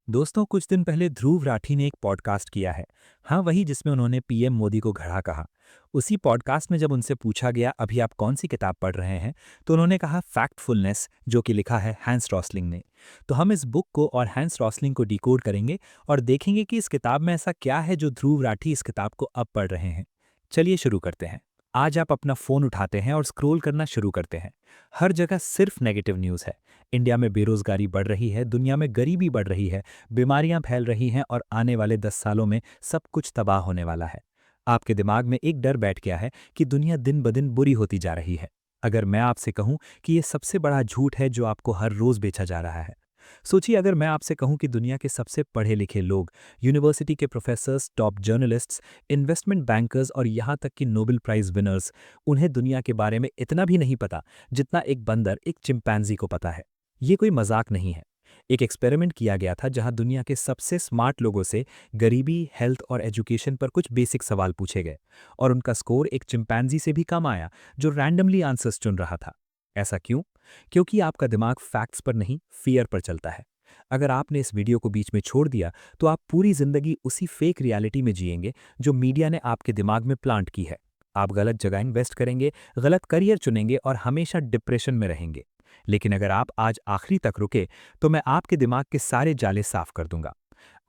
दोस्तों, कुछ दिन पहले ध्रुव राठी ने एक पॉडकास्ट किया है। हाँ, वही जिसमें उन्होंने पीएम मोदी को घड़ा कहा। उसी पॉडकास्ट में जब उनसे पूछा गया अभी आप कौन सी किताब पढ़ रहे हैं, तो उन्होंने कहा फैक्टफुलनेस, जो कि लिखा है हैंस रॉसलिंग ने। तो हम इस बुक को और हैंस रॉसलिंग को डिकोड करेंगे और देखेंगे कि इस किताब में ऐसा क्या है जो ध्रुव राठी इस किताब को अब पढ़ रहे हैं। चलिए शुरू करते हैं। आज आप अपना फोन उठाते हैं और स्क्रॉल करना शुरू करते हैं। हर जगह सिर्फ नेगेटिव न्यूज़ है। इंडिया में बेरोजगारी बढ़ रही है, दुनिया में गरीबी बढ़ रही है, बीमारियां फैल रही हैं और आने वाले 10 सालों में सब कुछ तबाह होने वाला है। आपके दिमाग में एक डर बैठ गया है कि दुनिया दिन ब दिन बुरी होती जा रही है। अगर मैं आपसे कहूं कि ये सबसे बड़ा झूठ है जो आपको हर रोज बेचा जा रहा है। सोचिए, अगर मैं आपसे कहूं कि दुनिया के सबसे पढ़े लिखे लोग, यूनिवर्सिटी के professors, top journalists, investment bankers और यहाँ तक कि नोबेल प्राइज विनर्स, उन्हें दुनिया के बारे में इतना भी नहीं पता जितना एक बंदर एक चिंपैंजी को पता है। ये कोई मजाक नहीं है। एक एक्सपेरिमेंट किया गया था जहां दुनिया के सबसे स्मार्ट लोगों से गरीबी, हेल्थ और एजुकेशन पर कुछ बेसिक सवाल पूछे गए और उनका स्कोर एक चिंपैंजी से भी कम आया जो रैंडमली आंसर्स चुन रहा था। ऐसा क्यों? क्योंकि आपका दिमाग फैक्ट्स पर नहीं, फियर पर चलता है। अगर आपने इस वीडियो को बीच में छोड़ दिया तो आप पूरी जिंदगी उसी फेक रियलिटी में जिएंगे जो मीडिया ने आपके दिमाग में प्लांट की है। आप गलत जगह इन्वेस्ट करेंगे, गलत करियर चुनेंगे और हमेशा डिप्रेशन में रहेंगे। लेकिन अगर आप आज आखिरी तक रुके तो मैं आपके दिमाग के सारे जाले साफ कर दूंगा।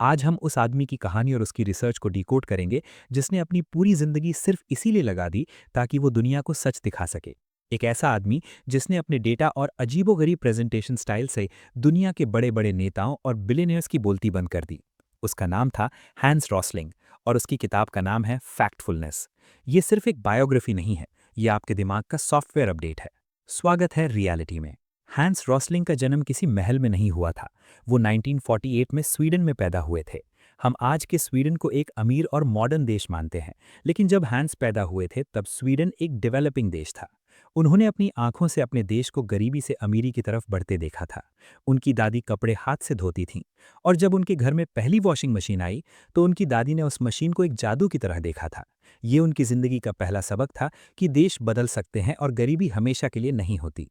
आज हम उस आदमी की कहानी और उसकी रिसर्च को डिकोड करेंगे जिसने अपनी पूरी जिंदगी सिर्फ इसीलिए लगा दी ताकि वो दुनिया को सच दिखा सके। एक ऐसा आदमी जिसने अपने डेटा और अजीबोगरीब प्रेजेंटेशन स्टाइल से दुनिया के बड़े बड़े नेताओं और बिलियनियर्स की बोलती बंद कर दी। उसका नाम था हैंस रॉसलिंग और उसकी किताब का नाम है फैक्टफुलनेस। ये सिर्फ एक बायोग्राफी नहीं है, ये आपके दिमाग का सॉफ्टवेयर अपडेट है। स्वागत है रियलिटी में। हैंस रॉसलिंग का जन्म किसी महल में नहीं हुआ था। वो 1948 में स्वीडन में पैदा हुए थे। हम आज के स्वीडन को एक अमीर और मॉडर्न देश मानते हैं, लेकिन जब हैंस पैदा हुए थे तब स्वीडन एक डेवलपिंग देश था। उन्होंने अपनी आंखों से अपने देश को गरीबी से अमीरी की तरफ बढ़ते देखा था। उनकी दादी कपड़े हाथ से धोती थीं और जब उनके घर में पहली वॉशिंग मशीन आई तो उनकी दादी ने उस मशीन को एक जादू की तरह देखा था। ये उनकी जिंदगी का पहला सबक था कि देश बदल सकते हैं और गरीबी हमेशा के लिए नहीं होती।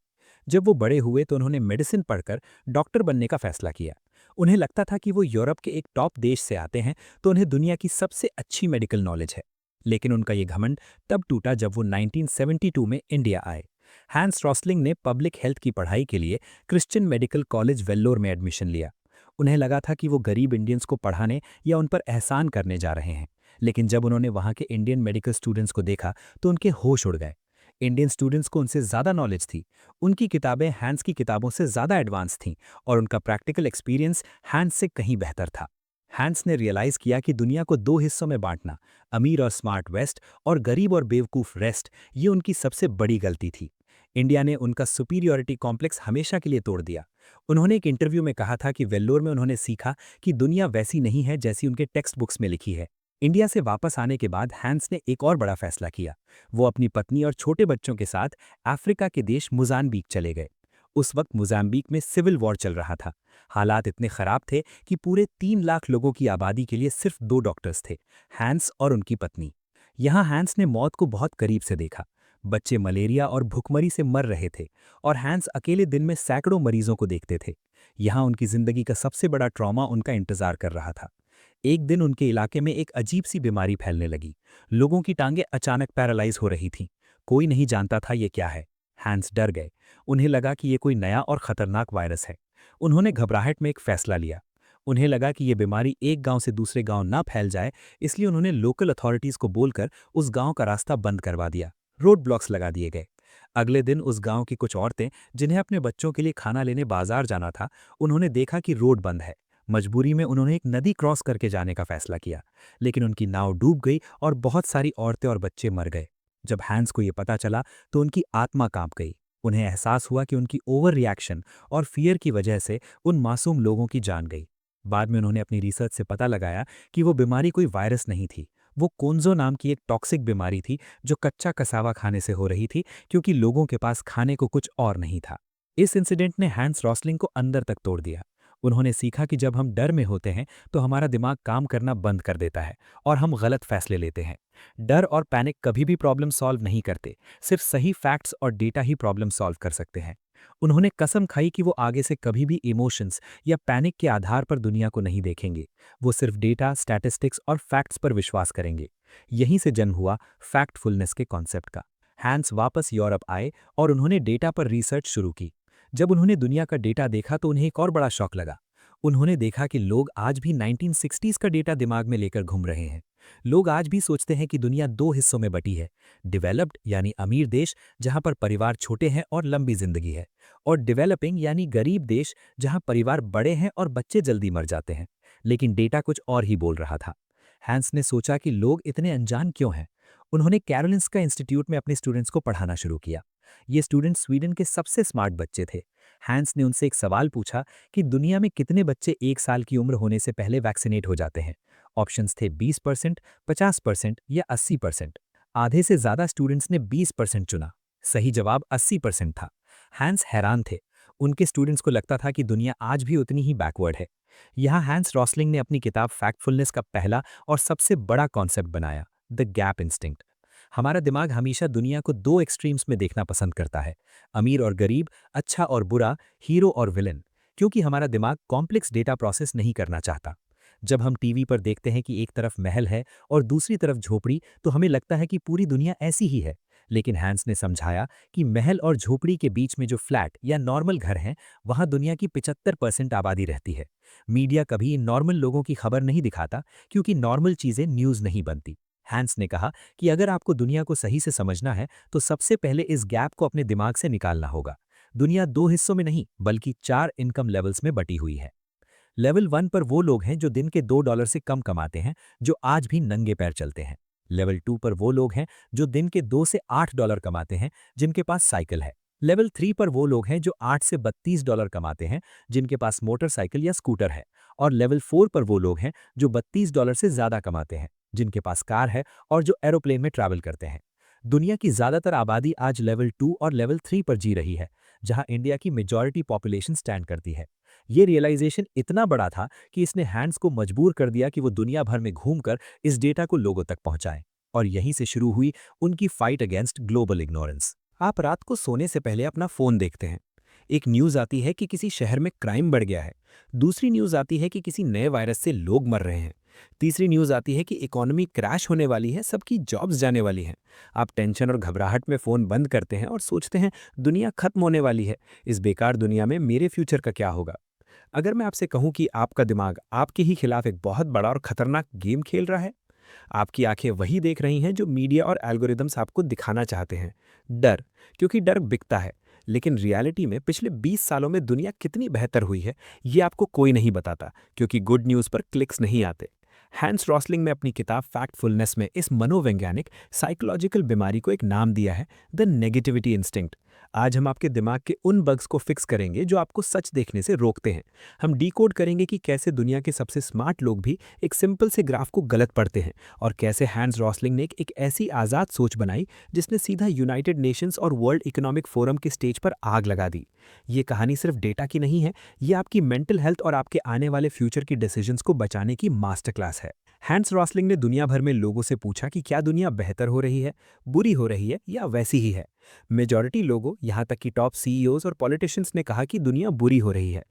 जब वो बड़े हुए तो उन्होंने मेडिसिन पढ़कर डॉक्टर बनने का फैसला किया। उन्हें लगता था कि वो यूरोप के एक टॉप देश से आते हैं तो उन्हें दुनिया की सबसे अच्छी मेडिकल नॉलेज है। लेकिन उनका ये घमंड तब टूटा जब वो 1972 में इंडिया आए। हैंस रॉसलिंग ने पब्लिक हेल्थ की पढ़ाई के लिए क्रिश्चियन मेडिकल कॉलेज वेल्लोर में एडमिशन लिया। उन्हें लगा था कि वो गरीब इंडियंस को पढ़ाने या उन पर एहसान करने जा रहे हैं। लेकिन जब उन्होंने वहाँ के इंडियन मेडिकल स्टूडेंट्स को देखा तो उनके होश उड़ गए। इंडियन स्टूडेंट्स को उनसे ज़्यादा नॉलेज थी। उनकी किताबें हैंस की किताबों से ज़्यादा एडवांस थीं और उनका प्रैक्टिकल एक्सपीरियंस हैंस से कहीं बेहतर था। हैंस ने रियलाइज़ किया कि दुनिया को दो हिस्सों में बांटना, अमीर और स्मार्ट वेस्ट और गरीब और बेवकूफ़ रेस्ट, ये उनकी सबसे बड़ी गलती थी। इंडिया ने उनका सुपीरियॉरिटी कॉम्प्लेक्स हमेशा के लिए तोड़ दिया। उन्होंने एक इंटरव्यू में कहा था कि वेल्लोर में उन्होंने सीखा कि दुनिया वैसी नहीं है जैसी उनके टेक्स्ट बुक्स में लिखी है। इंडिया से वापस आने के बाद हैंस ने एक और बड़ा फैसला किया। वो अपनी पत्नी और छोटे बच्चों के साथ अफ्रीका के देश मोजाम्बिक चले गए। उस वक्त मोजाम्बिक में सिविल वॉर चल रहा था। हालात इतने खराब थे कि पूरे 3 लाख लोगों की आबादी के लिए सिर्फ 2 डॉक्टर्स थे, हैंस और उनकी पत्नी। यहाँ हैंस ने मौत को बहुत करीब से देखा। बच्चे मलेरिया और भुखमरी से मर रहे थे और हैंस अकेले दिन में सैकड़ों मरीजों को देखते थे। यहाँ उनकी जिंदगी का सबसे बड़ा ट्रॉमा उनका इंतजार कर रहा था। एक दिन उनके इलाके में एक अजीब सी बीमारी फैलने लगी। लोगों की टांगें अचानक पैरालाइज हो रही थीं। कोई नहीं जानता था ये क्या है। हैंस डर गए। उन्हें लगा कि ये कोई नया और खतरनाक वायरस है। उन्होंने घबराहट में एक फैसला लिया। उन्हें लगा कि ये बीमारी एक गांव से दूसरे गांव ना फैल जाए, इसलिए उन्होंने लोकल अथॉरिटीज को बोलकर उस गांव का रास्ता बंद करवा दिया। रोड ब्लॉक्स लगा दिए गए। अगले दिन उस गांव की कुछ औरतें जिन्हें अपने बच्चों के लिए खाना लेने बाजार जाना था, उन्होंने देखा कि रोड बंद है। मजबूरी में उन्होंने एक नदी क्रॉस करके जाने का फैसला किया, लेकिन उनकी नाव डूब गई और बहुत सारी औरतें और बच्चे मर गए। जब हैंस को ये पता चला तो उनकी आत्मा कांप गई। उन्हें एहसास हुआ कि उनकी ओवर रिएक्शन और फियर की वजह से उन मासूम लोगों की जान गई। बाद में उन्होंने अपनी रिसर्च से पता लगाया कि वो बीमारी कोई वायरस नहीं थी। वो कोन्जो नाम की एक टॉक्सिक बीमारी थी जो कच्चा कसावा खाने से हो रही थी, क्योंकि लोगों के पास खाने को कुछ और नहीं था। इस इंसिडेंट ने हैंस रॉसलिंग को अंदर तक तोड़ दिया। उन्होंने सीखा कि जब हम डर में होते हैं तो हमारा दिमाग काम करना बंद कर देता है और हम गलत फैसले लेते हैं। डर और पैनिक कभी भी प्रॉब्लम सॉल्व नहीं करते, सिर्फ सही फैक्ट्स और डेटा ही प्रॉब्लम सॉल्व कर सकते हैं। उन्होंने कसम खाई कि वो आगे से कभी भी इमोशंस या पैनिक के आधार पर दुनिया को नहीं देखेंगे। वो सिर्फ डेटा, स्टैटिस्टिक्स और फैक्ट्स पर विश्वास करेंगे। यहीं से जन्म हुआ फैक्टफुलनेस के कॉन्सेप्ट का। हैंस वापस यूरोप आए और उन्होंने डेटा पर रिसर्च शुरू की। जब उन्होंने दुनिया का डेटा देखा तो उन्हें एक और बड़ा शौक लगा। उन्होंने देखा कि लोग आज भी 1960s का डेटा दिमाग में लेकर घूम रहे हैं। लोग आज भी सोचते हैं कि दुनिया दो हिस्सों में बटी है, डेवलप्ड यानी अमीर देश जहां पर परिवार छोटे हैं और लंबी जिंदगी है, और डेवलपिंग यानी गरीब देश जहां परिवार बड़े हैं और बच्चे जल्दी मर जाते हैं। लेकिन डेटा कुछ और ही बोल रहा था। हैंस ने सोचा कि लोग इतने अनजान क्यों हैं। उन्होंने कैरोलिंस्का इंस्टीट्यूट में अपने स्टूडेंट्स को पढ़ाना शुरू किया। ये स्टूडेंट स्वीडन के सबसे स्मार्ट बच्चे थे। हैंस ने उनसे एक सवाल पूछा कि दुनिया में कितने बच्चे 1 साल की उम्र होने से पहले वैक्सीनेट हो जाते हैं। ऑप्शंस थे 20%, 50% या 80%। आधे से ज्यादा स्टूडेंट्स ने 20% चुना। सही जवाब 80% था। हैंस हैरान थे। उनके स्टूडेंट्स को लगता था कि दुनिया आज भी उतनी ही बैकवर्ड है। यहाँ हैंस रॉसलिंग ने अपनी किताब फैक्टफुलनेस का पहला और सबसे बड़ा कॉन्सेप्ट बनाया, द गैप इंस्टिंक्ट। हमारा दिमाग हमेशा दुनिया को दो एक्सट्रीम्स में देखना पसंद करता है, अमीर और गरीब, अच्छा और बुरा, हीरो और विलेन, क्योंकि हमारा दिमाग कॉम्प्लेक्स डेटा प्रोसेस नहीं करना चाहता। जब हम टीवी पर देखते हैं कि एक तरफ महल है और दूसरी तरफ झोपड़ी, तो हमें लगता है कि पूरी दुनिया ऐसी ही है। लेकिन हैंस ने समझाया कि महल और झोपड़ी के बीच में जो फ्लैट या नॉर्मल घर हैं, वहां दुनिया की 75% आबादी रहती है। मीडिया कभी इन नॉर्मल लोगों की खबर नहीं दिखाता, क्योंकि नॉर्मल चीजें न्यूज नहीं बनती। हैंस ने कहा कि अगर आपको दुनिया को सही से समझना है तो सबसे पहले इस गैप को अपने दिमाग से निकालना होगा। दुनिया दो हिस्सों में नहीं बल्कि 4 इनकम लेवल्स में बटी हुई है। लेवल 1 पर वो लोग हैं जो दिन के $2 से कम कमाते हैं, जो आज भी नंगे पैर चलते हैं। लेवल 2 पर वो लोग हैं जो दिन के $2 से $8 कमाते हैं, जिनके पास साइकिल है। लेवल 3 पर वो लोग हैं जो $8 से $32 कमाते हैं, जिनके पास मोटरसाइकिल या स्कूटर है। और लेवल 4 पर वो लोग हैं जो $32 से ज़्यादा कमाते हैं, जिनके पास कार है और जो एरोप्लेन में ट्रैवल करते हैं। दुनिया की ज़्यादातर आबादी आज लेवल 2 और लेवल 3 पर जी रही है, जहां इंडिया की मेजॉरिटी पॉपुलेशन स्टैंड करती है। ये रियलाइजेशन इतना बड़ा था कि इसने हैंड्स को मजबूर कर दिया कि वो दुनिया भर में घूमकर इस डेटा को लोगों तक पहुंचाएं। और यहीं से शुरू हुई उनकी फाइट अगेंस्ट ग्लोबल इग्नोरेंस। आप रात को सोने से पहले अपना फोन देखते हैं। एक न्यूज़ आती है कि किसी शहर में क्राइम बढ़ गया है। दूसरी न्यूज़ आती है कि किसी नए वायरस से लोग मर रहे हैं। तीसरी न्यूज़ आती है कि इकोनॉमी क्रैश होने वाली है, सबकी जॉब्स जाने वाली हैं। आप टेंशन और घबराहट में फ़ोन बंद करते हैं और सोचते हैं दुनिया खत्म होने वाली है। इस बेकार दुनिया में मेरे फ्यूचर का क्या होगा? अगर मैं आपसे कहूं कि आपका दिमाग आपके ही खिलाफ एक बहुत बड़ा और खतरनाक गेम खेल रहा है, आपकी आंखें वही देख रही हैं जो मीडिया और एल्गोरिदम्स आपको दिखाना चाहते हैं, डर। क्योंकि डर बिकता है। लेकिन रियलिटी में पिछले 20 सालों में दुनिया कितनी बेहतर हुई है, ये आपको कोई नहीं बताता, क्योंकि गुड न्यूज़ पर क्लिक्स नहीं आते। हैंस रॉसलिंग ने अपनी किताब फैक्टफुलनेस में इस मनोवैज्ञानिक साइकोलॉजिकल बीमारी को एक नाम दिया है, द नेगेटिविटी इंस्टिंक्ट। आज हम आपके दिमाग के उन बग्स को फिक्स करेंगे जो आपको सच देखने से रोकते हैं। हम डिकोड करेंगे कि कैसे दुनिया के सबसे स्मार्ट लोग भी एक सिंपल से ग्राफ को गलत पढ़ते हैं, और कैसे हैंस रॉसलिंग ने एक ऐसी आज़ाद सोच बनाई जिसने सीधा यूनाइटेड नेशंस और वर्ल्ड इकोनॉमिक फोरम के स्टेज पर आग लगा दी। ये कहानी सिर्फ डेटा की नहीं है, ये आपकी मेंटल हेल्थ और आपके आने वाले फ्यूचर की डिसीजंस को बचाने की मास्टर क्लास है। हैंस रॉसलिंग ने दुनिया भर में लोगों से पूछा कि क्या दुनिया बेहतर हो रही है, बुरी हो रही है या वैसी ही है। मेजॉरिटी लोगों, यहाँ तक कि टॉप सीईओज और पॉलिटिशियंस ने कहा कि दुनिया बुरी हो रही है।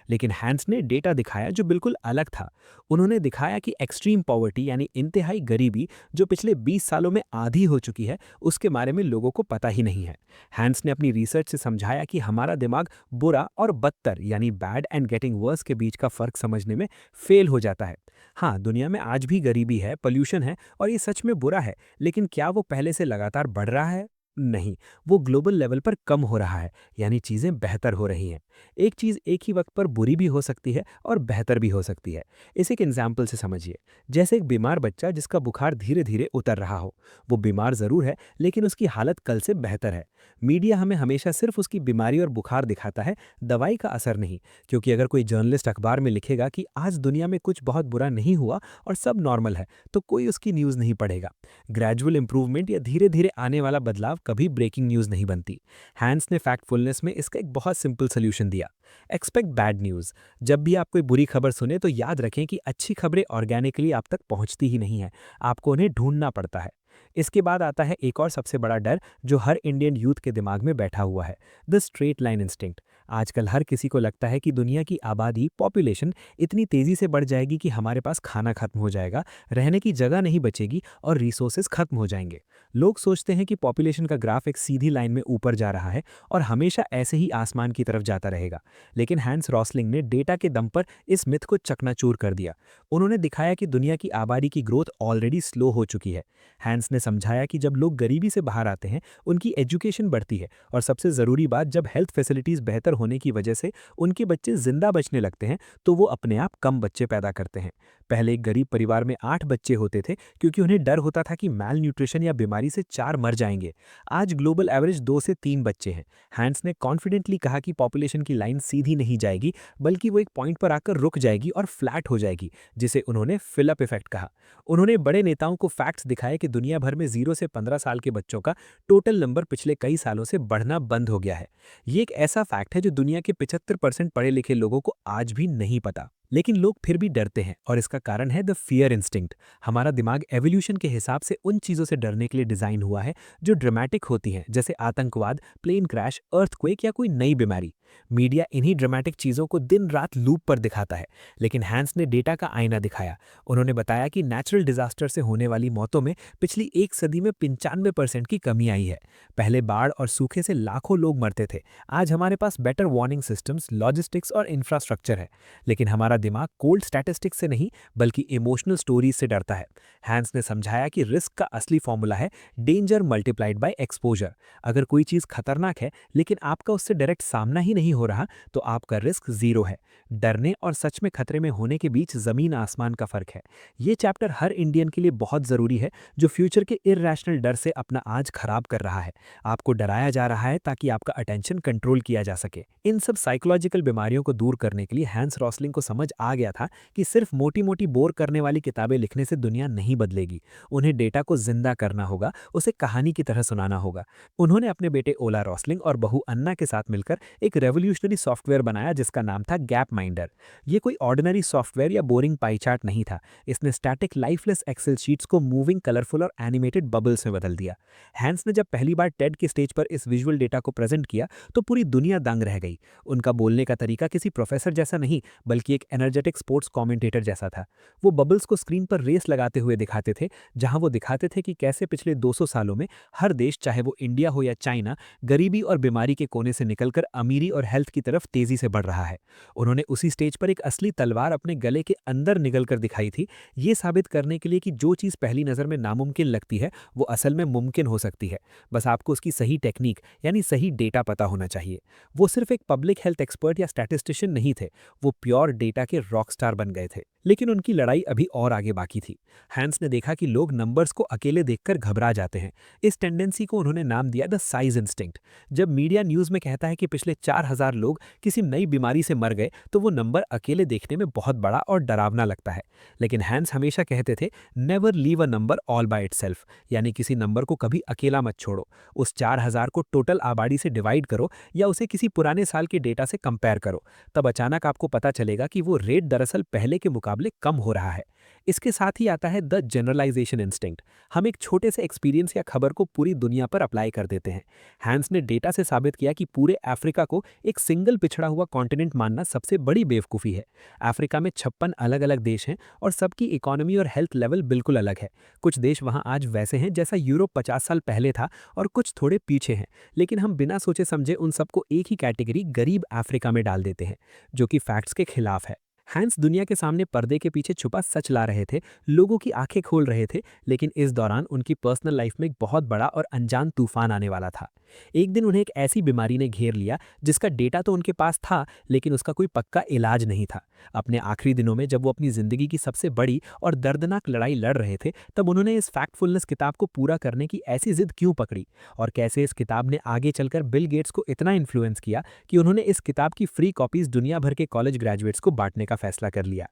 लेकिन हैंस ने डेटा दिखाया जो बिल्कुल अलग था। उन्होंने दिखाया कि एक्सट्रीम पॉवर्टी यानी इंतहाई गरीबी जो पिछले 20 सालों में आधी हो चुकी है, उसके बारे में लोगों को पता ही नहीं है। हैंस ने अपनी रिसर्च से समझाया कि हमारा दिमाग बुरा और बदतर यानी बैड एंड गेटिंग वर्स के बीच का फर्क समझने में फेल हो जाता है। हाँ, दुनिया में आज भी गरीबी है, पोल्यूशन है और ये सच में बुरा है, लेकिन क्या वो पहले से लगातार बढ़ रहा है? नहीं, वो ग्लोबल लेवल पर कम हो रहा है, यानी चीजें बेहतर हो रही हैं। एक चीज एक ही वक्त पर बुरी भी हो सकती है और बेहतर भी हो सकती है। इसे एक एग्जाम्पल से समझिए। जैसे एक बीमार बच्चा जिसका बुखार धीरे धीरे उतर रहा हो। वो बीमार जरूर है, लेकिन उसकी हालत कल से बेहतर है। मीडिया हमें हमेशा सिर्फ उसकी बीमारी और बुखार दिखाता है, दवाई का असर नहीं। क्योंकि अगर कोई जर्नलिस्ट अखबार में लिखेगा कि आज दुनिया में कुछ बहुत बुरा नहीं हुआ और सब नॉर्मल है, तो कोई उसकी न्यूज़ नहीं पढ़ेगा। ग्रेजुअल इंप्रूवमेंट या धीरे धीरे आने वाला बदलाव कभी ब्रेकिंग न्यूज़ नहीं बनती। हैंस ने फैक्टफुलनेस में इसका एक बहुत सिंपल सोल्यूशन दिया। Expect bad news. जब भी आप कोई बुरी खबर सुने तो याद रखें कि अच्छी खबरें ऑर्गेनिकली आप तक पहुंचती ही नहीं है, आपको उन्हें ढूंढना पड़ता है। इसके बाद आता है एक और सबसे बड़ा डर जो हर इंडियन यूथ के दिमाग में बैठा हुआ है, द स्ट्रेट लाइन इंस्टिंक्ट। आजकल हर किसी को लगता है कि दुनिया की आबादी पॉपुलेशन इतनी तेजी से बढ़ जाएगी कि हमारे पास खाना खत्म हो जाएगा, रहने की जगह नहीं बचेगी और रिसोर्सेज खत्म हो जाएंगे। लोग सोचते हैं कि पॉपुलेशन का ग्राफ एक सीधी लाइन में ऊपर जा रहा है और हमेशा ऐसे ही आसमान की तरफ जाता रहेगा। लेकिन हैंस रॉसलिंग ने डेटा के दम पर इस मिथ को चकनाचूर कर दिया। उन्होंने दिखाया कि दुनिया की आबादी की ग्रोथ ऑलरेडी स्लो हो चुकी है। हैंस ने समझाया कि जब लोग गरीबी से बाहर आते हैं, उनकी एजुकेशन बढ़ती है और सबसे ज़रूरी बात, जब हेल्थ फैसिलिटीज़ बेहतर होने की वजह से उनके बच्चे जिंदा बचने लगते हैं, तो वो अपने आप कम बच्चे पैदा करते हैं। पहले एक गरीब परिवार में 8 बच्चे होते थे क्योंकि उन्हें डर होता था कि मैल न्यूट्रिशन या बीमारी से 4 मर जाएंगे। आज ग्लोबल एवरेज 2 से 3 बच्चे हैं। हैंस ने कॉन्फिडेंटली कहा कि पॉपुलेशन की लाइन सीधी नहीं जाएगी, बल्कि वो एक पॉइंट पर आकर रुक जाएगी और फ्लैट हो जाएगी, जिसे उन्होंने फिलअप इफेक्ट कहा। उन्होंने बड़े नेताओं को फैक्ट्स दिखाए कि दुनिया भर में 0 से 15 साल के बच्चों का टोटल नंबर पिछले कई सालों से बढ़ना बंद हो गया है। ये एक ऐसा फैक्ट है जो दुनिया के 75% पढ़े लिखे लोगों को आज भी नहीं पता। लेकिन लोग फिर भी डरते हैं और इसका कारण है द फियर इंस्टिंक्ट। हमारा दिमाग एवोल्यूशन के हिसाब से उन चीज़ों से डरने के लिए डिज़ाइन हुआ है जो ड्रामेटिक होती हैं, जैसे आतंकवाद, प्लेन क्रैश, अर्थक्वेक या कोई नई बीमारी। मीडिया इन्हीं ड्रामेटिक चीज़ों को दिन रात लूप पर दिखाता है, लेकिन हैंस ने डेटा का आईना दिखाया। उन्होंने बताया कि नेचुरल डिजास्टर से होने वाली मौतों में पिछली एक सदी में 95% की कमी आई है। पहले बाढ़ और सूखे से लाखों लोग मरते थे। आज हमारे पास बेटर वार्निंग सिस्टम्स, लॉजिस्टिक्स और इंफ्रास्ट्रक्चर है। लेकिन हमारा दिमाग कोल्ड स्टैटिस्टिक्स से नहीं, बल्कि इमोशनल स्टोरीज से डरता है। हैंस ने समझाया कि रिस्क का असली फॉर्मूला है डेंजर मल्टीप्लाइड बाय एक्सपोजर। अगर कोई चीज़ खतरनाक है लेकिन आपका उससे डायरेक्ट सामना ही नहीं हो रहा, तो आपका रिस्क जीरो है। डरने और सच में खतरे में होने के बीच जमीन आसमान का फर्क है। ये चैप्टर हर इंडियन के लिए बहुत ज़रूरी है जो फ्यूचर के इर्रेशनल डर से अपना आज खराब कर रहा है। आपको डराया जा रहा है ताकि आपका अटेंशन कंट्रोल किया जा सके। इन सब साइकोलॉजिकल बीमारियों को दूर करने के लिए हैंस रॉसलिंग को समझ आ गया था कि सिर्फ मोटी मोटी बोर करने वाली किताबें लिखने से दुनिया नहीं बदलेगी। उन्हें डेटा को जिंदा करना होगा, उसे कहानी की तरह सुनाना होगा। उन्होंने अपने बेटे ओला रॉसलिंग और बहू अन्ना के साथ मिलकर एक रेवोल्यूशनरी सॉफ्टवेयर बनाया जिसका नाम था गैप माइंडर। ये कोई ऑर्डिनरी सॉफ्टवेयर या बोरिंग पाई चार्ट नहीं था। इसने स्टैटिक लाइफलेस एक्सेल शीट्स को मूविंग, कलरफुल और एनिमेटेड बबल्स में बदल दिया। हैंस ने जब पहली बार टेड के स्टेज पर इस विजुअल डेटा को प्रेजेंट किया तो पूरी दुनिया दंग रह गई। उनका बोलने का तरीका किसी प्रोफेसर जैसा नहीं, बल्कि एक एनर्जेटिक स्पोर्ट्स कमेंटेटर जैसा था। वो बबल्स को स्क्रीन पर रेस लगाते हुए दिखाते थे, जहां वो दिखाते थे कि कैसे पिछले 200 सालों में हर देश, चाहे वो इंडिया हो या चाइना, गरीबी और बीमारी के कोने से निकलकर अमीरी और हेल्थ की तरफ तेजी से बढ़ रहा है। उन्होंने उसी स्टेज पर एक असली तलवार अपने गले के अंदर निगलकर दिखाई थी, ये साबित करने के लिए कि जो चीज़ पहली नज़र में नामुमकिन लगती है वो असल में मुमकिन हो सकती है। बस आपको उसकी सही टेक्निक यानी सही डेटा पता होना चाहिए। वो सिर्फ एक पब्लिक हेल्थ एक्सपर्ट या स्टैटिस्टिशियन नहीं थे, वो प्योर डेटा के रॉक स्टार बन गए थे। लेकिन उनकी लड़ाई अभी और आगे बाकी थी। हैंस ने देखा कि लोग नंबर्स को अकेले देखकर घबरा जाते हैं। इस टेंडेंसी को उन्होंने नाम दिया द साइज इंस्टिंक्ट। जब मीडिया न्यूज़ में कहता है कि पिछले 4000 लोग किसी नई बीमारी से मर गए, तो वो नंबर अकेले देखने में बहुत बड़ा और डरावना लगता है। लेकिन हैंस हमेशा कहते थे, never leave a number all by itself, यानी किसी नंबर को कभी अकेला मत छोड़ो। उस 4000 को टोटल आबादी से डिवाइड करो या उसे किसी पुराने साल के डेटा से कंपेयर करो। तब अचानक आपको पता चलेगा कि वो रेट दरअसल पहले के मुकाबले कम हो रहा है। इसके साथ ही आता है द जनरलाइजेशन इंस्टिंक्ट। हम एक छोटे से एक्सपीरियंस या खबर को पूरी दुनिया पर अप्लाई कर देते हैं। हैंस ने डेटा से साबित किया कि पूरे अफ्रीका को एक सिंगल पिछड़ा हुआ कॉन्टिनेंट मानना सबसे बड़ी बेवकूफ़ी है। अफ्रीका में 56 अलग अलग देश हैं और सबकी इकोनॉमी और हेल्थ लेवल बिल्कुल अलग है। कुछ देश वहाँ आज वैसे हैं जैसा यूरोप 50 साल पहले था और कुछ थोड़े पीछे हैं। लेकिन हम बिना सोचे समझे उन सबको एक ही कैटेगरी गरीब अफ्रीका में डाल देते हैं, जो कि फैक्ट्स के खिलाफ है। हैंस दुनिया के सामने पर्दे के पीछे छुपा सच ला रहे थे, लोगों की आंखें खोल रहे थे, लेकिन इस दौरान उनकी पर्सनल लाइफ में एक बहुत बड़ा और अनजान तूफान आने वाला था। एक दिन उन्हें एक ऐसी बीमारी ने घेर लिया जिसका डेटा तो उनके पास था, लेकिन उसका कोई पक्का इलाज नहीं था। अपने आखिरी दिनों में जब वो अपनी जिंदगी की सबसे बड़ी और दर्दनाक लड़ाई लड़ रहे थे, तब उन्होंने इस फैक्टफुलनेस किताब को पूरा करने की ऐसी जिद क्यों पकड़ी, और कैसे इस किताब ने आगे चलकर बिल गेट्स को इतना इन्फ्लुएंस किया कि उन्होंने इस किताब की फ्री कॉपीज दुनिया भर के कॉलेज ग्रेजुएट्स को बांटने का फैसला कर लिया।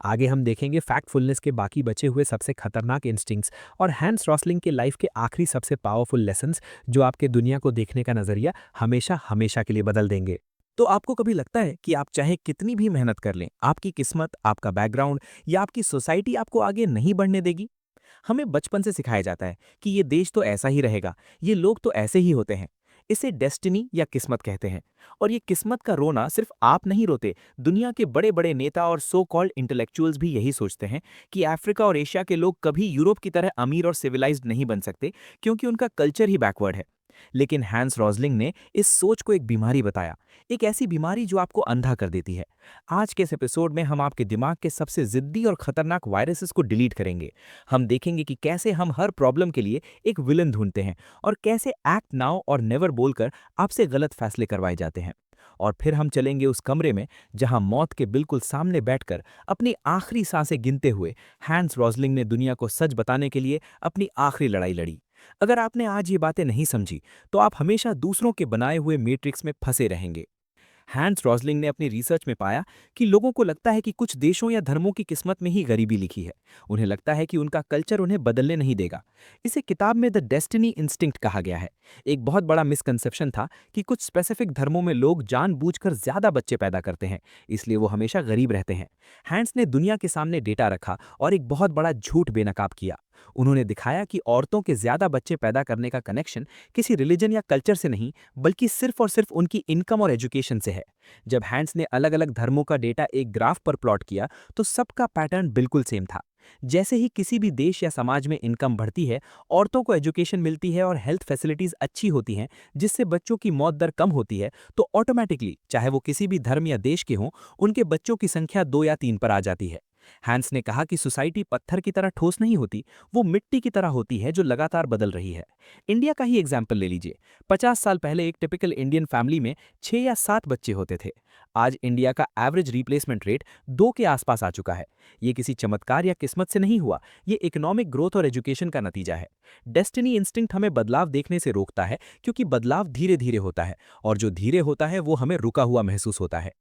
आगे हम देखेंगे फैक्टफुलनेस के बाकी बचे हुए सबसे खतरनाक इंस्टिंक्ट्स और हैंस रॉसलिंग के लाइफ के आखिरी सबसे पावरफुल लेसन्स, जो आपके दुनिया को देखने का नजरिया हमेशा हमेशा के लिए बदल देंगे। तो आपको कभी लगता है कि आप चाहे कितनी भी मेहनत कर लें, आपकी किस्मत, आपका बैकग्राउंड या आपकी सोसाइटी आपको आगे नहीं बढ़ने देगी? हमें बचपन से सिखाया जाता है कि ये देश तो ऐसा ही रहेगा, ये लोग तो ऐसे ही होते हैं। इसे डेस्टिनी या किस्मत कहते हैं। और ये किस्मत का रोना सिर्फ आप नहीं रोते, दुनिया के बड़े बड़े नेता और सो कॉल्ड इंटेलेक्चुअल्स भी यही सोचते हैं कि अफ्रीका और एशिया के लोग कभी यूरोप की तरह अमीर और सिविलाइज्ड नहीं बन सकते, क्योंकि उनका कल्चर ही बैकवर्ड है। लेकिन हैंस रॉजलिंग ने इस सोच को एक बीमारी बताया, एक ऐसी बीमारी जो आपको अंधा कर देती है। आज के इस एपिसोड में हम आपके दिमाग के सबसे जिद्दी और खतरनाक वायरसेस को डिलीट करेंगे। हम देखेंगे कि कैसे हम हर प्रॉब्लम के लिए एक विलन ढूंढते हैं और कैसे एक्ट नाउ और नेवर बोलकर आपसे गलत फैसले करवाए जाते हैं। और फिर हम चलेंगे उस कमरे में जहां मौत के बिल्कुल सामने बैठकर अपनी आखिरी सांसें गिनते हुए हैंस रॉजलिंग ने दुनिया को सच बताने के लिए अपनी आखिरी लड़ाई लड़ी। अगर आपने आज ये बातें नहीं समझी, तो आप हमेशा दूसरों के बनाए हुए मैट्रिक्स में फंसे रहेंगे। हैंस रॉजलिंग ने अपनी रिसर्च में पाया कि लोगों को लगता है कि कुछ देशों या धर्मों की किस्मत में ही गरीबी लिखी है। उन्हें लगता है कि उनका कल्चर उन्हें बदलने नहीं देगा। इसे किताब में द डेस्टिनी इंस्टिंक्ट कहा गया है। एक बहुत बड़ा मिसकंसेप्शन था कि कुछ स्पेसिफिक धर्मों में लोग जानबूझकर ज्यादा बच्चे पैदा करते हैं, इसलिए वो हमेशा गरीब रहते हैं। हैंस ने दुनिया के सामने डेटा रखा और एक बहुत बड़ा झूठ बेनकाब किया। उन्होंने दिखाया कि औरतों के ज्यादा बच्चे पैदा करने का कनेक्शन किसी रिलीजन या कल्चर से नहीं, बल्कि सिर्फ और सिर्फ उनकी इनकम और एजुकेशन से है। जब हैंस ने अलग अलग धर्मों का डेटा एक ग्राफ पर प्लॉट किया, तो सबका पैटर्न बिल्कुल सेम था। जैसे ही किसी भी देश या समाज में इनकम बढ़ती है, औरतों को एजुकेशन मिलती है और हेल्थ फैसिलिटीज अच्छी होती हैं, जिससे बच्चों की मौत दर कम होती है, तो ऑटोमेटिकली चाहे वो किसी भी धर्म या देश के हों, उनके बच्चों की संख्या 2 या 3 पर आ जाती है। हैंस ने कहा कि सोसाइटी पत्थर की तरह ठोस नहीं होती, वो मिट्टी की तरह होती है जो लगातार बदल रही है। इंडिया का ही एग्जाम्पल ले लीजिए। 50 साल पहले एक टिपिकल इंडियन फैमिली में 6 या 7 बच्चे होते थे। आज इंडिया का एवरेज रिप्लेसमेंट रेट 2 के आसपास आ चुका है। ये किसी चमत्कार या किस्मत से नहीं हुआ, ये इकोनॉमिक ग्रोथ और एजुकेशन का नतीजा है। डेस्टिनी इंस्टिंक्ट हमें बदलाव देखने से रोकता है, क्योंकि बदलाव धीरे धीरे होता है, और जो धीरे होता है वो हमें रुका हुआ महसूस होता है।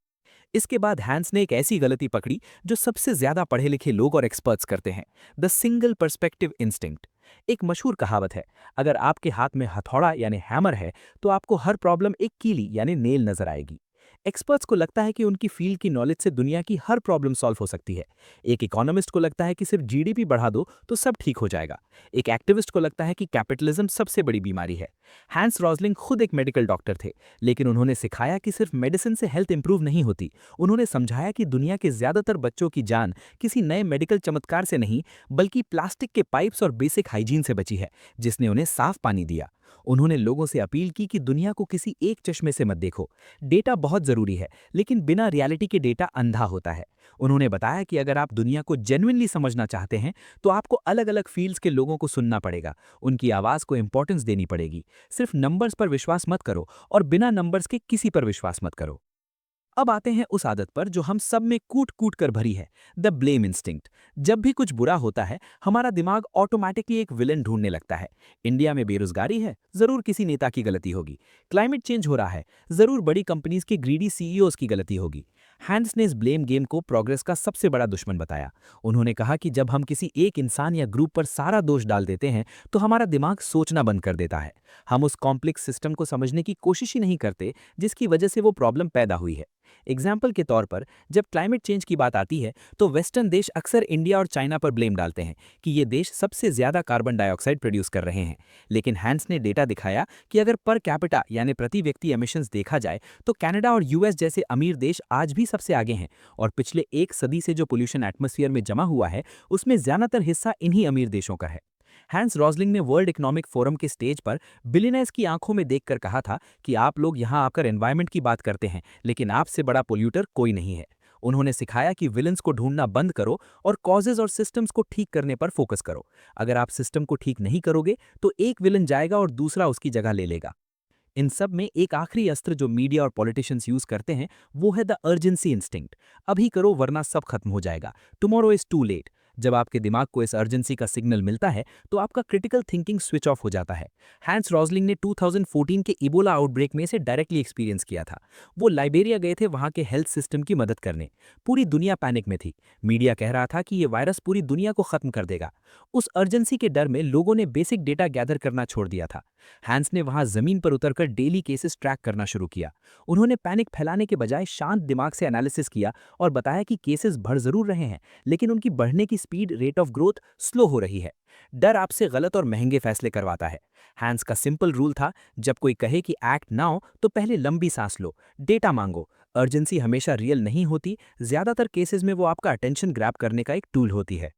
इसके बाद हैंस ने एक ऐसी गलती पकड़ी जो सबसे ज्यादा पढ़े लिखे लोग और एक्सपर्ट्स करते हैं, द सिंगल पर्सपेक्टिव इंस्टिंक्ट। एक मशहूर कहावत है, अगर आपके हाथ में हथौड़ा यानी हैमर है, तो आपको हर प्रॉब्लम एक कीली यानी नेल नजर आएगी। एक्सपर्ट्स को लगता है कि उनकी फील्ड की नॉलेज से दुनिया की हर प्रॉब्लम सॉल्व हो सकती है। एक इकोनॉमिस्ट को लगता है कि सिर्फ जीडीपी बढ़ा दो तो सब ठीक हो जाएगा। एक एक्टिविस्ट को लगता है कि कैपिटलिज्म सबसे बड़ी बीमारी है। हैंस रॉजलिंग खुद एक मेडिकल डॉक्टर थे, लेकिन उन्होंने सिखाया कि सिर्फ मेडिसिन से हेल्थ इंप्रूव नहीं होती। उन्होंने समझाया कि दुनिया के ज्यादातर बच्चों की जान किसी नए मेडिकल चमत्कार से नहीं, बल्कि प्लास्टिक के पाइप्स और बेसिक हाइजीन से बची है, जिसने उन्हें साफ पानी दिया। उन्होंने लोगों से अपील की कि दुनिया को किसी एक चश्मे से मत देखो। डेटा बहुत जरूरी है, लेकिन बिना रियलिटी के डेटा अंधा होता है। उन्होंने बताया कि अगर आप दुनिया को जेन्युइनली समझना चाहते हैं, तो आपको अलग अलग फील्ड्स के लोगों को सुनना पड़ेगा, उनकी आवाज को इंपॉर्टेंस देनी पड़ेगी। सिर्फ नंबर्स पर विश्वास मत करो, और बिना नंबर्स के किसी पर विश्वास मत करो। अब आते हैं उस आदत पर जो हम सब में कूट कूट कर भरी है, द ब्लेम इंस्टिंक्ट। जब भी कुछ बुरा होता है, हमारा दिमाग ऑटोमेटिकली एक विलेन ढूंढने लगता है। इंडिया में बेरोजगारी है, जरूर किसी नेता की गलती होगी। क्लाइमेट चेंज हो रहा है, जरूर बड़ी कंपनीज के ग्रीडी सीईओज की गलती होगी। हैंस ने इस ब्लेम गेम को प्रोग्रेस का सबसे बड़ा दुश्मन बताया। उन्होंने कहा कि जब हम किसी एक इंसान या ग्रुप पर सारा दोष डाल देते हैं, तो हमारा दिमाग सोचना बंद कर देता है। हम उस कॉम्प्लेक्स सिस्टम को समझने की कोशिश ही नहीं करते जिसकी वजह से वो प्रॉब्लम पैदा हुई है। एग्जाम्पल के तौर पर, जब क्लाइमेट चेंज की बात आती है, तो वेस्टर्न देश अक्सर इंडिया और चाइना पर ब्लेम डालते हैं कि ये देश सबसे ज्यादा कार्बन डाइऑक्साइड प्रोड्यूस कर रहे हैं। लेकिन हैंस ने डेटा दिखाया कि अगर पर कैपिटा यानी प्रति व्यक्ति एमिशंस देखा जाए, तो कनाडा और यूएस जैसे अमीर देश आज भी सबसे आगे हैं, और पिछले एक सदी से जो पोल्यूशन एटमॉस्फेयर में जमा हुआ है, उसमें ज्यादातर हिस्सा इन्हीं अमीर देशों का है। हैंस रॉजलिंग ने वर्ल्ड इकोनॉमिक फोरम के स्टेज पर बिलियनर्स की आंखों में देखकर कहा था कि आप लोग यहां आकर एनवायरनमेंट की बात करते हैं, लेकिन आपसे बड़ा पोल्यूटर कोई नहीं है। उन्होंने सिखाया कि विलन्स को ढूंढना बंद करो और कॉजेज और सिस्टम्स को ठीक करने पर फोकस करो। अगर आप सिस्टम को ठीक नहीं करोगे, तो एक विलन जाएगा और दूसरा उसकी जगह ले लेगा। इन सब में एक आखिरी अस्त्र जो मीडिया और पॉलिटिशियंस यूज करते हैं, वो है द अर्जेंसी इंस्टिंक्ट। अभी करो वरना सब खत्म हो जाएगा, टुमारो इज टू लेट। जब आपके दिमाग को इस अर्जेंसी का सिग्नल मिलता है, तो आपका क्रिटिकल थिंकिंग स्विच ऑफ हो जाता है। हैंस रॉजलिंग ने 2014 के इबोला आउटब्रेक में इसे डायरेक्टली एक्सपीरियंस किया था। वो लाइबेरिया गए थे वहां के हेल्थ सिस्टम की मदद करने। पूरी दुनिया पैनिक में थी। मीडिया कह रहा था कि ये वायरस पूरी दुनिया को खत्म कर देगा। उस अर्जेंसी के डर में लोगों ने बेसिक डेटा गैदर करना छोड़ दिया था। हैंस ने वहां जमीन पर उतरकर डेली केसेस ट्रैक करना शुरू किया। उन्होंने पैनिक फैलाने के बजाय शांत दिमाग से एनालिसिस किया और बताया कि केसेस बढ़ जरूर रहे हैं, लेकिन उनकी बढ़ने की speed, rate of growth slow हो रही है। डर आपसे गलत और महंगे फैसले करवाता है। हैंस का सिंपल रूल था, जब कोई कहे कि एक्ट ना हो तो पहले लंबी सांस लो, डेटा मांगो। अर्जेंसी हमेशा रियल नहीं होती, ज्यादातर केसेस में वो आपका अटेंशन ग्रैब करने का एक टूल होती है।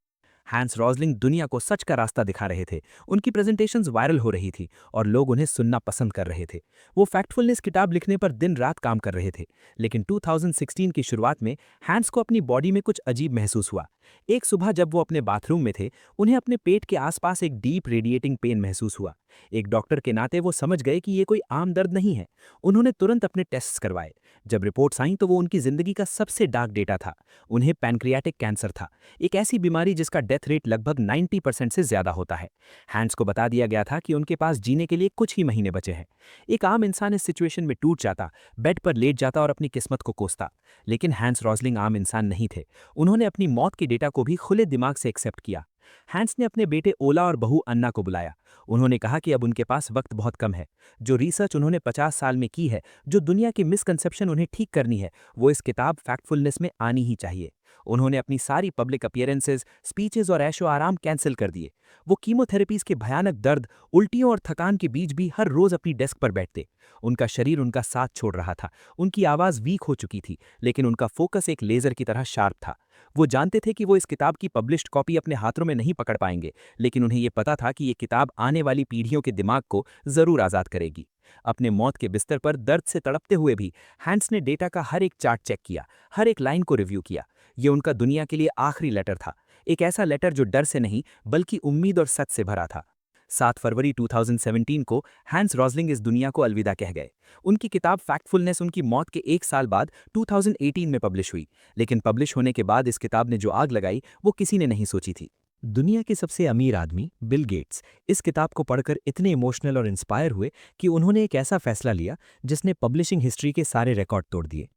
हैंस रॉजलिंग दुनिया को सच का रास्ता दिखा रहे थे। उनकी प्रेजेंटेशंस वायरल हो रही थी और लोग उन्हें सुनना पसंद कर रहे थे। वो फैक्टफुलनेस किताब लिखने पर दिन रात काम कर रहे थे। लेकिन 2016 की शुरुआत में हैंस को अपनी बॉडी में कुछ अजीब महसूस हुआ। एक सुबह जब वो अपने बाथरूम में थे, उन्हें अपने पेट के आसपास एक डीप रेडिएटिंग पेन महसूस हुआ। एक डॉक्टर के नाते वो समझ गए कि ये कोई आम दर्द नहीं है। उन्होंने तुरंत अपने टेस्ट्स करवाए। जब रिपोर्ट्स आईं तो वो उनकी जिंदगी का सबसे डार्क डेटा था। उन्हें पैनक्रियाटिक कैंसर था, एक ऐसी बीमारी जिसका डेथ रेट लगभग 90% से ज्यादा होता है। हैंड्स को बता दिया गया था कि उनके पास जीने के लिए कुछ ही महीने बचे हैं। एक आम इंसान इस सिचुएशन में टूट जाता, बेड पर लेट जाता और अपनी किस्मत को कोसता। लेकिन हैंस रॉजलिंग आम इंसान नहीं थे। उन्होंने अपनी मौत के डेटा को भी खुले दिमाग से एक्सेप्ट किया। हैंस ने अपने बेटे ओला और बहू अन्ना को बुलाया। उन्होंने कहा कि अब उनके पास वक्त बहुत कम है। जो रिसर्च उन्होंने 50 साल में की है, जो दुनिया की मिसकंसेप्शन उन्हें ठीक करनी है, वो इस किताब फैक्टफुलनेस में आनी ही चाहिए। उन्होंने अपनी सारी पब्लिक अपीयरेंसेस, स्पीचेस और ऐशो आराम कैंसिल कर दिए। वो कीमोथेरेपीज के भयानक दर्द, उल्टियों और थकान के बीच भी हर रोज अपनी डेस्क पर बैठते। उनका शरीर उनका साथ छोड़ रहा था। उनकी आवाज वीक हो चुकी थी, लेकिन उनका फोकस एक लेजर की तरह शार्प था। वो जानते थे कि वो इस किताब की पब्लिश्ड कॉपी अपने हाथों में नहीं पकड़ पाएंगे, लेकिन उन्हें ये पता था कि ये किताब आने वाली पीढ़ियों के दिमाग को जरूर आजाद करेगी। अपने मौत के बिस्तर पर दर्द से तड़पते हुए भी हैंस ने डेटा का हर एक चार्ट चेक किया, हर एक लाइन को रिव्यू किया। ये उनका दुनिया के लिए आखिरी लेटर था, एक ऐसा लेटर जो डर से नहीं बल्कि उम्मीद और सच से भरा था। 7 फरवरी 2017 को हैंस रॉजलिंग इस दुनिया को अलविदा कह गए। उनकी किताब फैक्टफुलनेस उनकी मौत के एक साल बाद 2018 में पब्लिश हुई, लेकिन पब्लिश होने के बाद इस किताब ने जो आग लगाई वो किसी ने नहीं सोची थी। दुनिया के सबसे अमीर आदमी बिल गेट्स इस किताब को पढ़कर इतने इमोशनल और इंस्पायर हुए कि उन्होंने एक ऐसा फैसला लिया जिसने पब्लिशिंग हिस्ट्री के सारे रिकॉर्ड तोड़ दिए।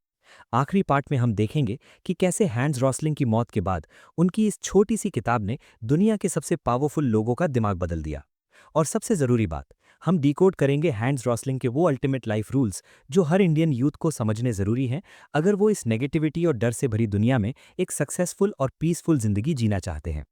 आखिरी पार्ट में हम देखेंगे कि कैसे हैंस रॉसलिंग की मौत के बाद उनकी इस छोटी सी किताब ने दुनिया के सबसे पावरफुल लोगों का दिमाग बदल दिया। और सबसे ज़रूरी बात, हम डिकोड करेंगे हैंस रॉसलिंग के वो अल्टीमेट लाइफ रूल्स जो हर इंडियन यूथ को समझने ज़रूरी हैं अगर वो इस नेगेटिविटी और डर से भरी दुनिया में एक सक्सेसफुल और पीसफुल ज़िंदगी जीना चाहते हैं।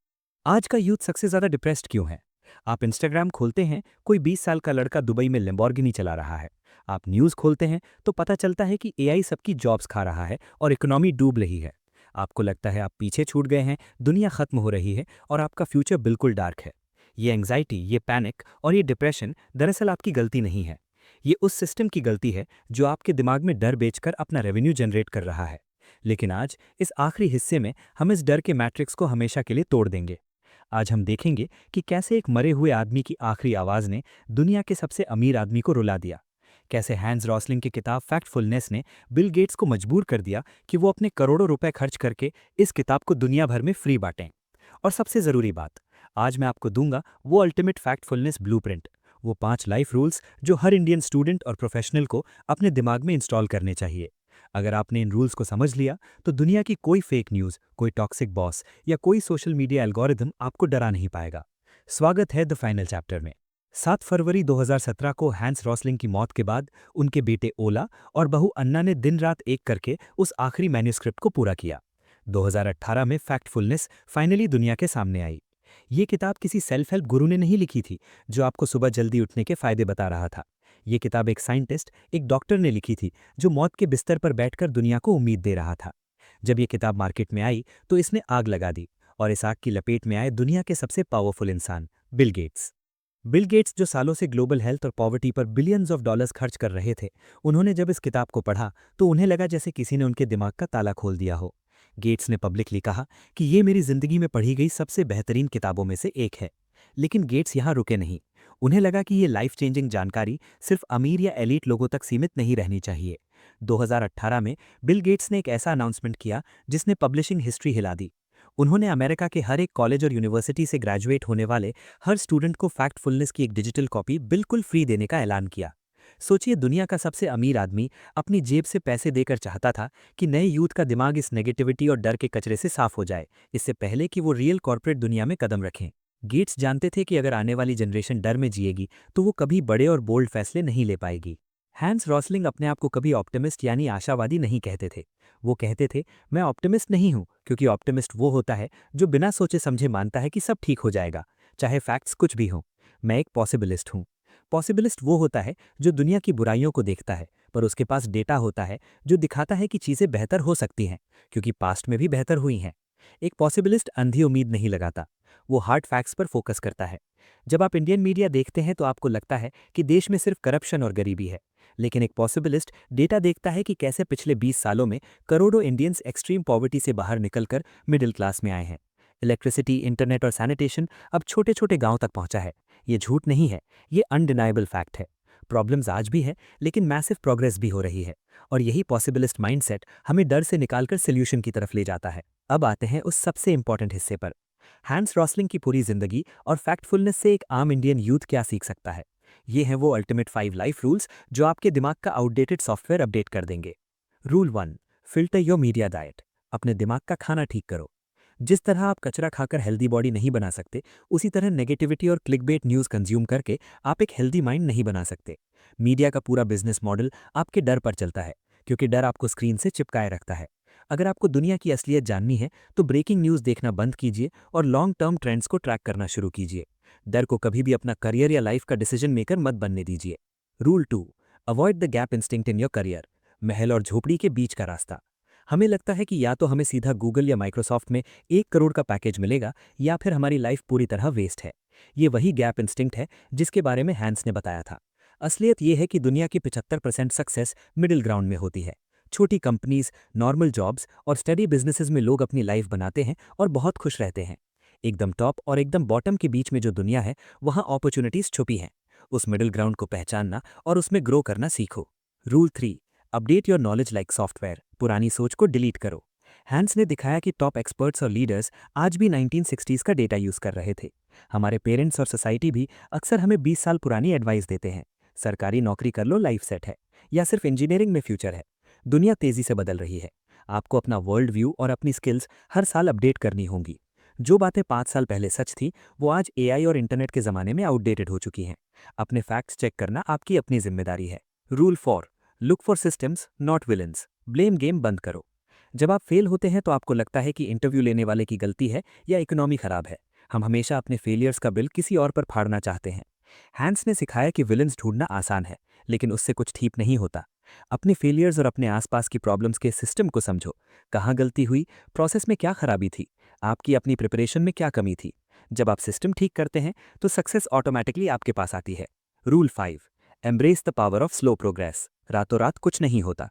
आज का यूथ सबसे ज़्यादा डिप्रेस्ड क्यों है? आप इंस्टाग्राम खोलते हैं, कोई 20 साल का लड़का दुबई में लैम्बोर्गिनी चला रहा है। आप न्यूज़ खोलते हैं तो पता चलता है कि एआई सबकी जॉब्स खा रहा है और इकोनॉमी डूब रही है। आपको लगता है आप पीछे छूट गए हैं, दुनिया खत्म हो रही है और आपका फ्यूचर बिल्कुल डार्क है। ये एंग्जाइटी, ये पैनिक और ये डिप्रेशन दरअसल आपकी गलती नहीं है। ये उस सिस्टम की गलती है जो आपके दिमाग में डर बेचकर अपना रेवेन्यू जनरेट कर रहा है। लेकिन आज इस आखिरी हिस्से में हम इस डर के मैट्रिक्स को हमेशा के लिए तोड़ देंगे। आज हम देखेंगे कि कैसे एक मरे हुए आदमी की आखिरी आवाज ने दुनिया के सबसे अमीर आदमी को रुला दिया। कैसे हैंस रॉसलिंग की किताब फैक्टफुलनेस ने बिल गेट्स को मजबूर कर दिया कि वो अपने करोड़ों रुपए खर्च करके इस किताब को दुनिया भर में फ्री बांटें। और सबसे ज़रूरी बात, आज मैं आपको दूंगा वो अल्टीमेट फैक्टफुलनेस ब्लूप्रिंट, वो 5 लाइफ रूल्स जो हर इंडियन स्टूडेंट और प्रोफेशनल को अपने दिमाग में इंस्टॉल करने चाहिए। अगर आपने इन रूल्स को समझ लिया तो दुनिया की कोई फेक न्यूज़, कोई टॉक्सिक बॉस या कोई सोशल मीडिया एल्गोरिदम आपको डरा नहीं पाएगा। स्वागत है द फाइनल चैप्टर में। 7 फरवरी 2017 को हैंस रॉसलिंग की मौत के बाद उनके बेटे ओला और बहू अन्ना ने दिन रात एक करके उस आखिरी मैन्यूस्क्रिप्ट को पूरा किया। 2018 में फैक्टफुलनेस फाइनली दुनिया के सामने आई। ये किताब किसी सेल्फ हेल्प गुरु ने नहीं लिखी थी जो आपको सुबह जल्दी उठने के फायदे बता रहा था। ये किताब एक साइंटिस्ट, एक डॉक्टर ने लिखी थी जो मौत के बिस्तर पर बैठकर दुनिया को उम्मीद दे रहा था। जब ये किताब मार्केट में आई तो इसने आग लगा दी और इस आग की लपेट में आए दुनिया के सबसे पावरफुल इंसान बिल गेट्स। बिल गेट्स जो सालों से ग्लोबल हेल्थ और पॉवर्टी पर बिलियंस ऑफ डॉलर्स खर्च कर रहे थे, उन्होंने जब इस किताब को पढ़ा तो उन्हें लगा जैसे किसी ने उनके दिमाग का ताला खोल दिया हो। गेट्स ने पब्लिकली कहा कि ये मेरी जिंदगी में पढ़ी गई सबसे बेहतरीन किताबों में से एक है। लेकिन गेट्स यहाँ रुके नहीं। उन्हें लगा कि ये लाइफ चेंजिंग जानकारी सिर्फ अमीर या एलीट लोगों तक सीमित नहीं रहनी चाहिए। 2018 में बिल गेट्स ने एक ऐसा अनाउंसमेंट किया जिसने पब्लिशिंग हिस्ट्री हिला दी। उन्होंने अमेरिका के हर एक कॉलेज और यूनिवर्सिटी से ग्रेजुएट होने वाले हर स्टूडेंट को फैक्टफुलनेस की एक डिजिटल कॉपी बिल्कुल फ्री देने का ऐलान किया। सोचिए, दुनिया का सबसे अमीर आदमी अपनी जेब से पैसे देकर चाहता था कि नए यूथ का दिमाग इस नेगेटिविटी और डर के कचरे से साफ हो जाए, इससे पहले कि वो रियल कॉर्पोरेट दुनिया में कदम रखें। गेट्स जानते थे कि अगर आने वाली जनरेशन डर में जिएगी तो वो कभी बड़े और बोल्ड फैसले नहीं ले पाएगी। हैंस रॉसलिंग अपने आप को कभी ऑप्टिमिस्ट यानी आशावादी नहीं कहते थे। वो कहते थे, मैं ऑप्टिमिस्ट नहीं हूं, क्योंकि ऑप्टिमिस्ट वो होता है जो बिना सोचे समझे मानता है कि सब ठीक हो जाएगा, चाहे फैक्ट्स कुछ भी हों। मैं एक पॉसिबिलिस्ट हूं। पॉसिबिलिस्ट वो होता है जो दुनिया की बुराइयों को देखता है, पर उसके पास डेटा होता है जो दिखाता है कि चीज़ें बेहतर हो सकती हैं, क्योंकि पास्ट में भी बेहतर हुई हैं। एक पॉसिबिलिस्ट अंधी उम्मीद नहीं लगाता, वो हार्ड फैक्ट्स पर फोकस करता है। जब आप इंडियन मीडिया देखते हैं तो आपको लगता है कि देश में सिर्फ करप्शन और गरीबी है, लेकिन एक पॉसिबिलिस्ट डेटा देखता है कि कैसे पिछले 20 सालों में करोड़ों इंडियंस एक्सट्रीम पॉवर्टी से बाहर निकलकर मिडिल क्लास में आए हैं। इलेक्ट्रिसिटी, इंटरनेट और सैनिटेशन अब छोटे छोटे गांव तक पहुंचा है। ये झूठ नहीं है, ये अनडिनाइबल फैक्ट है। प्रॉब्लम्स आज भी है, लेकिन मैसिव प्रोग्रेस भी हो रही है। और यही पॉसिबिलिस्ट माइंडसेट हमें डर से निकालकर सोल्यूशन की तरफ ले जाता है। अब आते हैं उस सबसे इंपॉर्टेंट हिस्से पर। हैंस रॉसलिंग की पूरी जिंदगी और फैक्टफुलनेस से एक आम इंडियन यूथ क्या सीख सकता है। ये हैं वो अल्टीमेट 5 लाइफ रूल्स जो आपके दिमाग का आउटडेटेड सॉफ्टवेयर अपडेट कर देंगे। Rule 1, filter your media diet. अपने दिमाग का खाना ठीक करो। जिस तरह आप कचरा खाकर हेल्दी बॉडी नहीं बना सकते, उसी तरह नेगेटिविटी और क्लिकबेट न्यूज़ कंज्यूम करके आप एक हेल्दी माइंड नहीं बना सकते। मीडिया का पूरा बिजनेस मॉडल आपके डर पर चलता है, क्योंकि डर आपको स्क्रीन से चिपकाए रखता है। अगर आपको दुनिया की असलियत जाननी है तो ब्रेकिंग न्यूज़ देखना बंद कीजिए और लॉन्ग टर्म ट्रेंड्स को ट्रैक करना शुरू कीजिए। डर को कभी भी अपना करियर या लाइफ का डिसीजन मेकर मत बनने दीजिए। Rule 2, avoid the gap instinct in your career. महल और झोपड़ी के बीच का रास्ता। हमें लगता है कि या तो हमें सीधा गूगल या माइक्रोसॉफ्ट में 1 करोड़ का पैकेज मिलेगा, या फिर हमारी लाइफ पूरी तरह वेस्ट है। ये वही गैप इंस्टिंक्ट है जिसके बारे में हैंस ने बताया था। असलियत यह है कि दुनिया की 75% सक्सेस मिडिल ग्राउंड में होती है। छोटी कंपनीज, नॉर्मल जॉब्स और स्टडी बिजनेसेस में लोग अपनी लाइफ बनाते हैं और बहुत खुश रहते हैं। एकदम टॉप और एकदम बॉटम के बीच में जो दुनिया है, वहाँ अपॉर्चुनिटीज छुपी हैं। उस मिडिल ग्राउंड को पहचानना और उसमें ग्रो करना सीखो। Rule 3, update your knowledge like software. पुरानी सोच को डिलीट करो। हैंस ने दिखाया कि टॉप एक्सपर्ट्स और लीडर्स आज भी 1960s का डेटा यूज कर रहे थे। हमारे पेरेंट्स और सोसाइटी भी अक्सर हमें 20 साल पुरानी एडवाइस देते हैं। सरकारी नौकरी कर लो, लाइफ सेट है, या सिर्फ इंजीनियरिंग में फ्यूचर है। दुनिया तेजी से बदल रही है। आपको अपना वर्ल्ड व्यू और अपनी स्किल्स हर साल अपडेट करनी होंगी। जो बातें 5 साल पहले सच थी, वो आज एआई और इंटरनेट के जमाने में आउटडेटेड हो चुकी हैं। अपने फैक्ट्स चेक करना आपकी अपनी जिम्मेदारी है। Rule 4, look for systems not villains. Blame game बंद करो। जब आप फेल होते हैं तो आपको लगता है कि इंटरव्यू लेने वाले की गलती है या इकोनॉमी खराब है। हम हमेशा अपने फेलियर्स का बिल किसी और पर फाड़ना चाहते हैं। हैंस ने सिखाया कि विलन्स ढूंढना आसान है, लेकिन उससे कुछ ठीक नहीं होता। अपने फेलियर्स और अपने आसपास की प्रॉब्लम्स के सिस्टम को समझो। कहाँ गलती हुई, प्रोसेस में क्या खराबी थी, आपकी अपनी प्रिपरेशन में क्या कमी थी। जब आप सिस्टम ठीक करते हैं तो सक्सेस ऑटोमेटिकली आपके पास आती है। Rule 5, embrace the power of slow progress. रातों रात कुछ नहीं होता।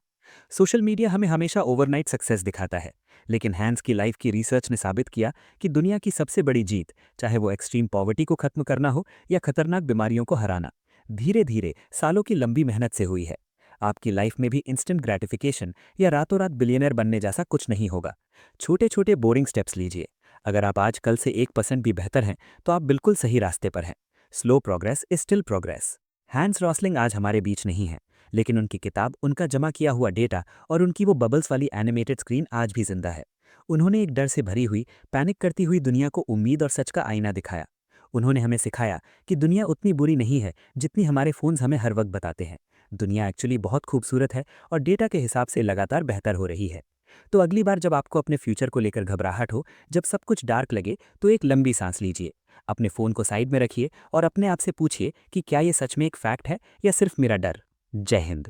सोशल मीडिया हमें हमेशा ओवरनाइट सक्सेस दिखाता है, लेकिन हैंस की लाइफ की रिसर्च ने साबित किया कि दुनिया की सबसे बड़ी जीत, चाहे वो एक्सट्रीम पॉवर्टी को खत्म करना हो या खतरनाक बीमारियों को हराना, धीरे धीरे सालों की लंबी मेहनत से हुई है। आपकी लाइफ में भी इंस्टेंट ग्रेटिफिकेशन या रातों रात बिलियनर बनने जैसा कुछ नहीं होगा। छोटे छोटे बोरिंग स्टेप्स लीजिए। अगर आप आज कल से 1% भी बेहतर हैं तो आप बिल्कुल सही रास्ते पर हैं। Slow progress is still progress. Hans Rosling आज हमारे बीच नहीं है, लेकिन उनकी किताब, उनका जमा किया हुआ डेटा और उनकी वो बबल्स वाली एनिमेटेड स्क्रीन आज भी जिंदा है। उन्होंने एक डर से भरी हुई, पैनिक करती हुई दुनिया को उम्मीद और सच का आईना दिखाया। उन्होंने हमें सिखाया कि दुनिया उतनी बुरी नहीं है जितनी हमारे फोन्स हमें हर वक्त बताते हैं। दुनिया एक्चुअली बहुत खूबसूरत है और डेटा के हिसाब से लगातार बेहतर हो रही है। तो अगली बार जब आपको अपने फ्यूचर को लेकर घबराहट हो, जब सब कुछ डार्क लगे, तो एक लंबी सांस लीजिए। अपने फ़ोन को साइड में रखिए और अपने आप से पूछिए कि क्या ये सच में एक फैक्ट है या सिर्फ मेरा डर। जय हिंद।